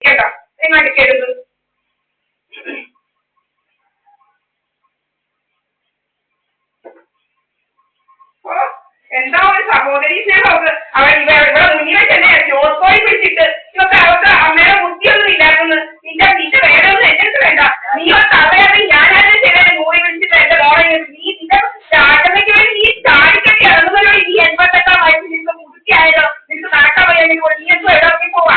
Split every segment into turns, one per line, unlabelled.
കേട്ടോ എങ്ങോട്ടേക്കരുത് എന്താ ഒരു സഹോദരി സ്നേഹമൊക്കെ അവൻ ഇവിടെ മുന്നിൽ തന്നെ ജോസ്കോയി പിടിച്ചിട്ട് ഇതൊക്കെ അവർക്ക് അമ്മയുടെ ബുദ്ധിയൊന്നും ഇല്ലായിരുന്നു നിന്റെ വേറെ ഒന്നും എന്റെ അടുത്ത് വേണ്ട നീ ഒരു തവയാതെ ഞാനാരും ശരിയായ മൂടി പിടിച്ചിട്ട് എന്റെ മോളെ നീ നിന്റെ ചാട്ടമ്മയ്ക്ക് വേണ്ടി നീ ചാടിക്കട്ടി ഇറങ്ങുന്നല്ലോ ഈ 88 വയസ്സിൽ നിനക്ക് മുതുക്കിയായാലോ നിനക്ക് നടക്കാൻ വയ്യെങ്കിൽ നീ എന്തോ ഇടക്കി പോവാ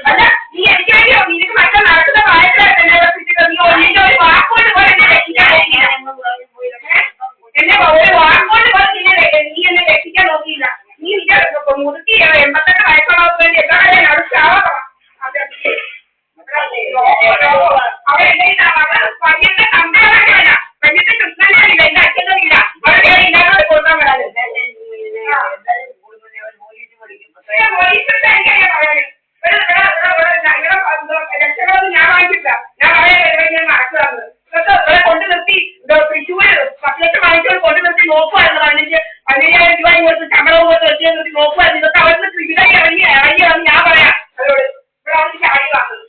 അല്ല നീ എനിക്ക് വേണ്ടിയോ നിനക്ക് മറ്റേ നടക്കുന്ന പ്രായത്തിലായിട്ട് നീ ഒന്നിന്റെ ഒരു വാക്കുകൊണ്ട് പോലെ എന്നെ എന്നെ ഒരു വാക്കുകൊണ്ട് പോലെ നീ എന്നെ രക്ഷിക്കാൻ നോക്കിയില്ല നീ നിന്റെ മുതുക്കി 88 വയസ്സുള്ളവർക്ക് വേണ്ടി എത്ര കാര്യം അടുത്താവാ പയ്യന്റെ കമ്പയല്ല പയ്യന്റെ കൃഷ്ണനെ അറിയില്ല എന്റെ അച്ഛനറിയില്ല അവരുടെ ഇല്ലാതെ കൊടുക്കാൻ വരാതെ രക്ഷകളൊന്നും ഞാൻ വാങ്ങിച്ചില്ല ഞാൻ പറയാൻ ഞാൻ നടക്കുകയാണ് ഇതൊക്കെ ഇവിടെ കൊണ്ടു നിർത്തി തൃശ്ശൂര് 10 ലക്ഷം വാങ്ങിച്ചോട് കൊണ്ടു നിർത്തി നോക്കുവായിരുന്നു 15,000 രൂപ കൊടുത്ത് ശമ്പളവും കൊടുത്ത് വെച്ച് നിർത്തി നോക്കുവായിരുന്നു ഇതൊക്കെ അവിടുന്ന് ഇവിടെ ഇറങ്ങി ഞാൻ പറയാം അവരോട് ഇവിടെ അവർക്ക് ചാടി വാങ്ങുന്നത്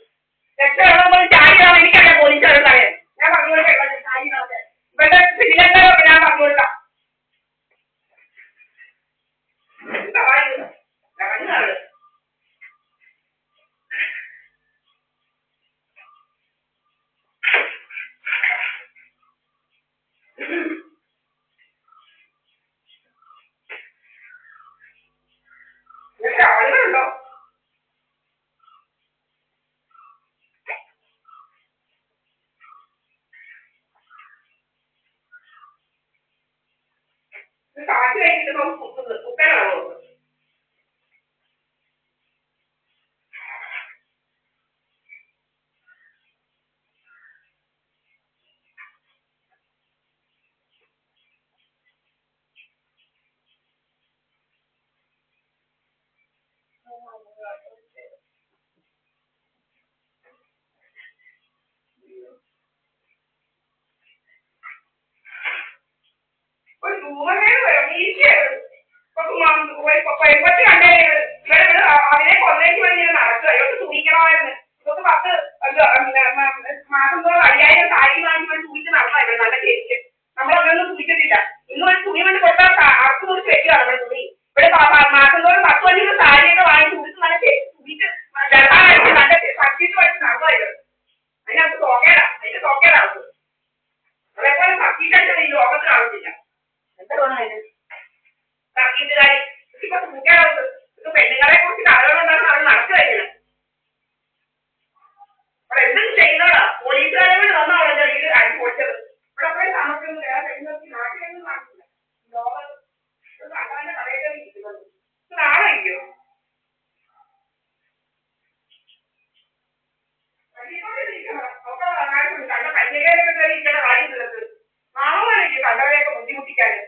രക്ഷകളൊന്നും ചാടി വാങ്ങാൻ എനിക്കറിയാം പോലീസുകാരോട് പറയാൻ ഞാൻ പറഞ്ഞു കൊടുക്കാം ചാടി വാങ്ങാൻ ഇവരുടെ ശ്രീലങ്ക ഞാൻ പറഞ്ഞു കൊടുക്കാം ആളുകളുണ്ടോ കാറ്റ് കഴിഞ്ഞിട്ട് കുക്കലാണോ ഒരു ദൂരമേട് വരും പെൺപറ്റി കണ്ടേ ഇവിടെ അതിനെ കൊന്നേക്ക് വേണ്ടി ഞാൻ നടക്കുക ഇവർക്ക് സൂക്ഷിക്കണമായിരുന്നു ഇതൊക്കെ 10 മാസം തോറും 5000 സാരി വാങ്ങിക്കൊണ്ട് സൂക്ഷിച്ച് നടന്നായിരുന്നു നല്ല ചേച്ചിക്ക് നമ്മളൊന്നും സൂക്ഷിച്ചിട്ടില്ല ഇന്ന് ഒരു തുണി കൊണ്ട് കൊടുത്താൽ അറുത്ത് മുറിച്ച് വെക്കുകയാണ് നമ്മുടെ തുണി ഇവിടെ മാസം തോറും 10-15 സാരിയൊക്കെ വാങ്ങി സൂക്ഷിച്ച് നല്ല സൂക്ഷിച്ച് വെള്ളാനായിട്ട് നല്ല സത്യത്തിൽ പഠിച്ച് നടന്നായിരുന്നു അതിനകത്ത് അതിന്റെ തോക്കേടാവും അതേപോലെ സത്യമായിട്ട് ഈ ലോകത്ത് കാണുന്നില്ല എന്താ തോന്നുന്നത് സർക്കീട്ടുകാരി ഇപ്പൊ സൂക്കേടാവുന്നത് ഇത് പെണ്ണുങ്ങളെ കുറിച്ച് കഥകളുണ്ടാകുന്ന അവർ നടച്ചു കഴിഞ്ഞത് അവിടെ എന്തും ചെയ്യുന്നതാ പോലീസുകാരെ കൊണ്ട് വന്നാണല്ലോ ഇത് അടി പൊളിച്ചത് ഇവിടെ പോയി താമസിക്കുന്നത് വേറെ പെണ്ണുങ്ങൾക്ക് നാട്ടിലൊന്നും നടക്കില്ല ലോകം സാധാരണ കടയൊക്കെ ഇരിക്കുന്നത് നാളെ ഇല്ലയോ കണ്ട കന്യകയിലൊക്കെ കയറി ഇരിക്കേണ്ട കാര്യം തീർത്ത് നാളെ കണ്ടവരെയൊക്കെ ബുദ്ധിമുട്ടിക്കാന്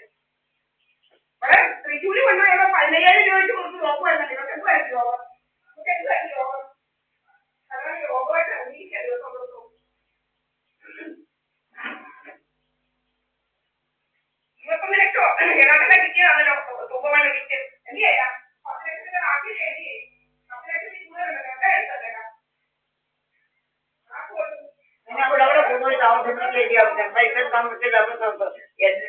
ഇവിടെ തൃശ്ശൂര് കൊണ്ടുപോയി 15,000 രൂപ വെച്ച് കൊടുത്ത് നോക്കുവായിരുന്നു ഇതൊക്കെ എന്തായിരുന്നു യോഗം ഇതൊക്കെ എന്തായിരുന്നു യോഗം അതാണ് യോഗമായിട്ട് അംഗീകരിക്കാൻ ദിവസം കൊടുക്കും 21 ലക്ഷോ ഏതാണ്ടൊക്കെ കിട്ടിയതാണല്ലോ തുമ്പമണ്ണ കിറ്റ് എന്ത് ചെയ്യാം 10 ലക്ഷത്തിന്റെ നാട്ടിൽ എഴുതി 10 ലക്ഷത്തിൽ കൂടുതലുണ്ടല്ലോ എന്താ എടുത്തല്ലേടാ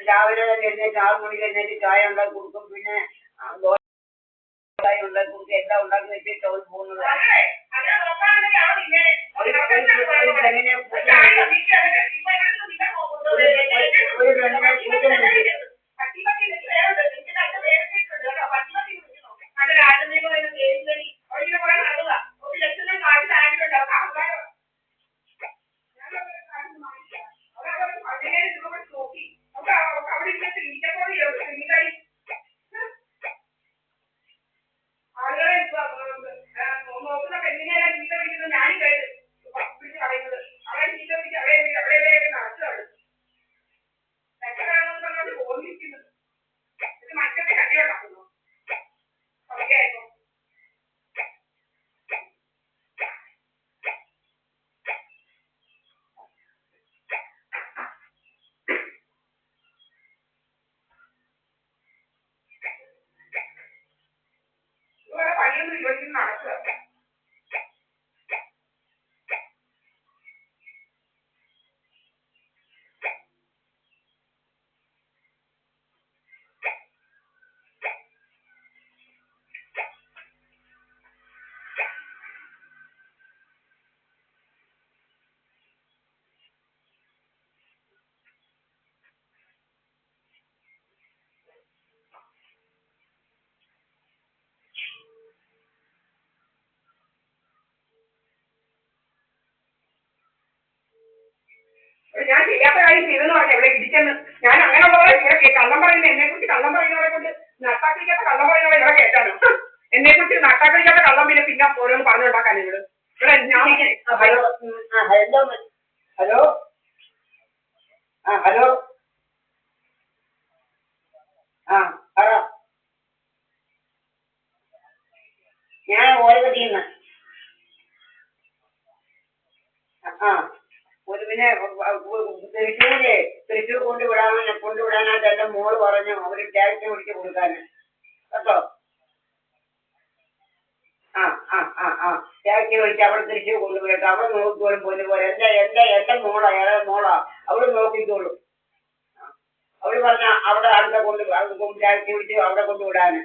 രാവിലെ തന്നെ എഴുന്നേറ്റ് 6 മണിക്ക് എഴുന്നേറ്റ് ചായ ഉണ്ടാക്കി കൊടുക്കും പിന്നെ ഉണ്ടാക്കി കൊടുക്കും എല്ലാം ഉണ്ടാക്കി വെച്ചിട്ട് അവർ പോകുന്നത്
ആളുകളെ ചിരിച്ചെന്ന്. ഞാൻ അങ്ങനെയുള്ളവരെ ഇവിടെ കള്ളം പറയുന്നത്, എന്നെ കുറിച്ച് കള്ളം പറയുന്നവരെ കൊണ്ട് നട്ടാക്കിരിക്കാത്ത കള്ളം പറയുന്നവരെ ഇവിടെ കേട്ടാലോ. എന്നെ കുറിച്ച് നട്ടാക്കിരിക്കാത്ത കള്ളം പിന്നെ ഓരോന്ന് പറഞ്ഞുണ്ടാക്കാൻ ഇവിടെ ഇവിടെ ഞാൻ
ഹലോ ഹലോ ഹലോ പറ. ഞാൻ ഓരോന്ന് ഒരു പിന്നെ തൃശ്ശൂർ കൊണ്ടുവിടാനായിട്ട് എന്റെ മോള് പറഞ്ഞു അവര് ടാക്സി പിടിച്ച് കൊടുക്കാന് കേട്ടോ. ടാക്സി വിളിച്ച് അവിടെ തൃശ്ശൂർ കൊണ്ടുവിടട്ടെ. അവിടെ നോക്കിക്കോളും പോലെ എന്റെ മോളാ, മോളാ, അവള് നോക്കിക്കോളും. അവള് പറഞ്ഞ അവിടെ അവിടെ ടാക്സി വിളിച്ച് അവിടെ കൊണ്ടുവിടാന്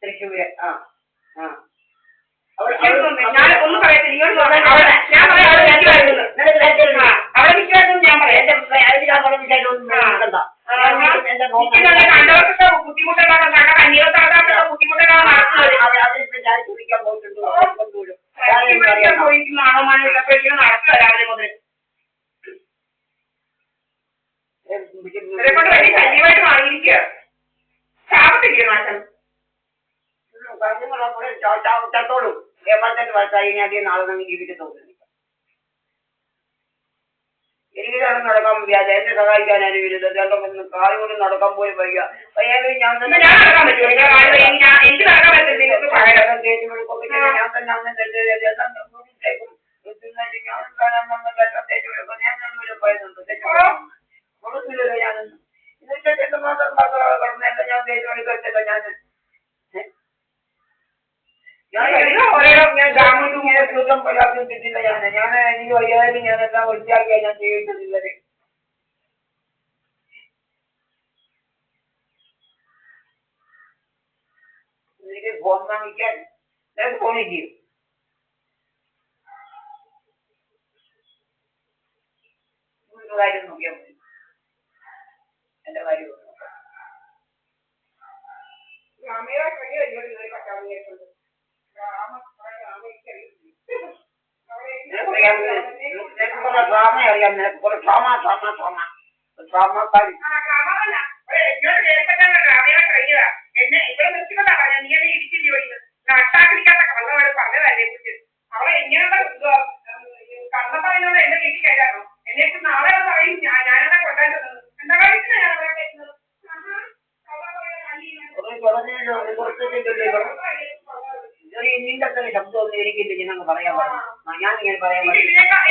തൃശ്ശൂര്.
ഞാനൊന്നും പറയത്തില്ല. അവിടെ നിൽക്കുമായിരുന്നു ഞാൻ പറയാം. കണ്ടവർക്കൊക്കെ ബുദ്ധിമുട്ടുണ്ടാകാൻ കണ്ണീരത്താകാത്ത ബുദ്ധിമുട്ടുണ്ടാകാൻ പോയിരിക്കുന്നതാണോ മനുഷ്യപ്പോഴേക്കും നടക്കുക രാവിലെ മുതൽ. ഇവരെ കൊണ്ട് വലിയ ശല്യമായിട്ട് മാറിയിരിക്കുക. ചാപത്തില്ലേ മാറ്റം
ചത്തോളൂ. ഏമാറ്റ വർഷമായി ഇനി അധികം നാളെ നമുക്ക് ജീവിക്കാൻ തോന്നുന്നില്ല. എനിക്ക് നടക്കാൻ വയ്യാതെ എന്നെ സഹായിക്കാനാണ് വരുന്നത്. ഒന്ന് കാല് കൊണ്ട് നടക്കാൻ പോയി വയ്യ. വയ്യാലും ഞാൻ തന്നെ ഞാൻ തന്നെ കിട്ടില്ല. ഞാൻ എനിക്ക് വയ്യായാലും ഞാനെല്ലാം വൃത്തിയാക്കിയാൽ ഞാൻ ജീവിച്ചതില്ലത്. എനിക്ക് ഫോൺ വാങ്ങിക്കാൻ ഞാൻ ഫോണിൽ ചെയ്യും. കാര്യം നോക്കിയാൽ മതി. എന്റെ കാര്യം ഡ്രാമ അറിയാം. നിനക്ക് കുറെ ഡ്രാമക്കാരി
എന്നെ ഇവിടെ നിർത്തിക്കൊണ്ടാണ് ഞാൻ നീ എന്നെ ഇടിച്ചില്ല പഠിക്കുന്നത്. നട്ടാക്കിരിക്കാത്ത കള്ളവരെ പറഞ്ഞതല്ലേ കുറിച്ച് അവളെ എങ്ങനെയുള്ള കള്ളം പറയുന്നത് എന്റെ വീട്ടിൽ കയറ്റാണോ? എന്നെ കുറിച്ച് നാളെ പറയും ഞാനെന്നെ കൊണ്ടാക്കുന്നത് എന്താ കാര്യത്തിനാണ് ഞാൻ അവിടെ കേൾക്കുന്നത്.
നിന്റെ അത്ര ശബ്ദമൊന്നും എനിക്കില്ല. ഞാനങ്ങ് പറയാൻ പറഞ്ഞു. ഞാനിങ്ങനെ പറയാൻ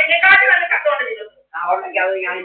എന്നെക്കാട്ടും നല്ല ശബ്ദമുണ്ട്.
അത് ഞാൻ